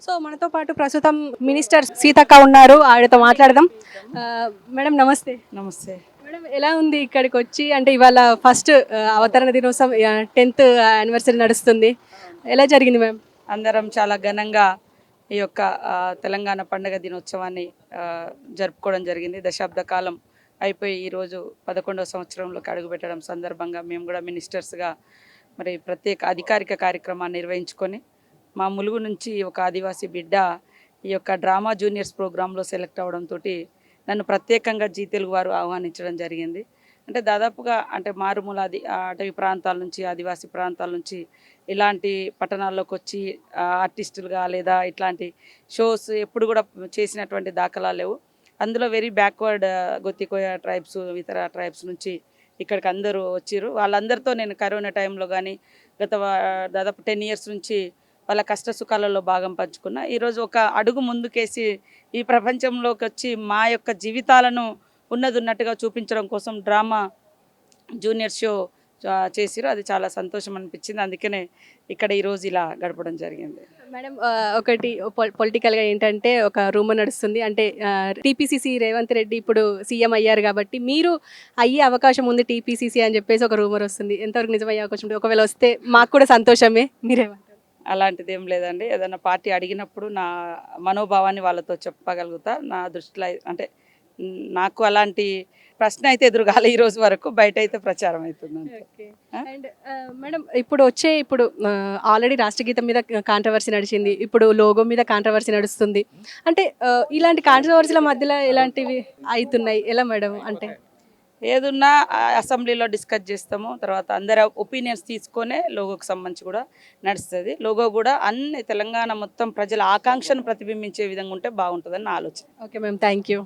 So మనతో పాటు ప్రస్తుతం మినిస్టర్ సీతక్క ఉన్నారు, ఆవిడతో మాట్లాడదాం. మేడం నమస్తే. నమస్తే మేడం ఎలా ఉంది ఇక్కడికి వచ్చి? అంటే ఇవాళ ఫస్ట్ అవతరణ దినోత్సవం 10th యానివర్సరీ నడుస్తుంది, ఎలా జరిగింది మ్యామ్? అందరం చాలా ఘనంగా ఈ యొక్క తెలంగాణ పండుగ దినోత్సవాన్ని జరుపుకోవడం జరిగింది. దశాబ్ద కాలం అయిపోయి ఈరోజు 11వ సంవత్సరంలోకి అడుగుపెట్టడం సందర్భంగా మేము కూడా మినిస్టర్స్గా మరి ప్రత్యేక అధికారిక కార్యక్రమాన్ని నిర్వహించుకొని మా ములుగు నుంచి ఒక ఆదివాసీ బిడ్డ ఈ యొక్క డ్రామా జూనియర్స్ ప్రోగ్రాంలో సెలెక్ట్ అవడంతో నన్ను ప్రత్యేకంగా జీ తెలుగు వారు ఆహ్వానించడం జరిగింది. అంటే దాదాపుగా అంటే మారుమూల అటవీ ప్రాంతాల నుంచి, ఆదివాసీ ప్రాంతాల నుంచి ఇలాంటి పట్టణాల్లోకి వచ్చి ఆర్టిస్టులుగా లేదా ఇట్లాంటి షోస్ ఎప్పుడు కూడా చేసినటువంటి దాఖలా లేవు. అందులో వెరీ బ్యాక్వర్డ్ గొత్తికోయ ట్రైబ్స్, ఇతర ట్రైబ్స్ నుంచి ఇక్కడికి అందరూ వచ్చారు. వాళ్ళందరితో నేను కరోనా టైంలో కానీ గత దాదాపు 10 years నుంచి వాళ్ళ కష్ట సుఖాలలో భాగం పంచుకున్నా. ఈరోజు ఒక అడుగు ముందుకేసి ఈ ప్రపంచంలోకి వచ్చి మా యొక్క జీవితాలను ఉన్నట్టుగా చూపించడం కోసం డ్రామా జూనియర్ షో చేసిరు. అది చాలా సంతోషం అనిపించింది. అందుకనే ఇక్కడ ఈరోజు ఇలా గడపడం జరిగింది. మేడం ఒకటి పొలిటికల్గా ఏంటంటే ఒక రూమర్ నడుస్తుంది, అంటే టీపీసీసీ రేవంత్ రెడ్డి ఇప్పుడు సీఎం అయ్యారు కాబట్టి మీరు అయ్యే అవకాశం ఉంది టీపీసీసీ అని చెప్పేసి ఒక రూమర్ వస్తుంది. ఎంతవరకు నిజమయ్యే అవకాశం ఉంది? ఒకవేళ వస్తే మాకు కూడా సంతోషమే, మీరేమంటారు? అలాంటిది ఏం లేదండి. ఏదైనా పార్టీ అడిగినప్పుడు నా మనోభావాన్ని వాళ్ళతో చెప్పగలుగుతా. నా దృష్టిలో అంటే నాకు అలాంటి ప్రశ్న అయితే ఎదురుగాలి ఈ రోజు వరకు, బయట అయితే ప్రచారం అవుతుంది. అండ్ మేడం ఇప్పుడు ఆల్రెడీ రాష్ట్రగీతం మీద కాంట్రవర్సీ నడిచింది, ఇప్పుడు లోగో మీద కాంట్రవర్సీ నడుస్తుంది. అంటే ఇలాంటి కాంట్రవర్సీల మధ్యలో ఇలాంటివి అవుతున్నాయి, ఎలా మేడం? అంటే ఏదున్నా అసెంబ్లీలో డిస్కస్ చేస్తాము, తర్వాత అందరి ఒపీనియన్స్ తీసుకొనే లోగోకి సంబంధించి కూడా నడుస్తుంది. లోగో కూడా అన్ని తెలంగాణ మొత్తం ప్రజల ఆకాంక్షను ప్రతిబింబించే విధంగా ఉంటే బాగుంటుందని నా ఆలోచన. Okay ma'am, thank you.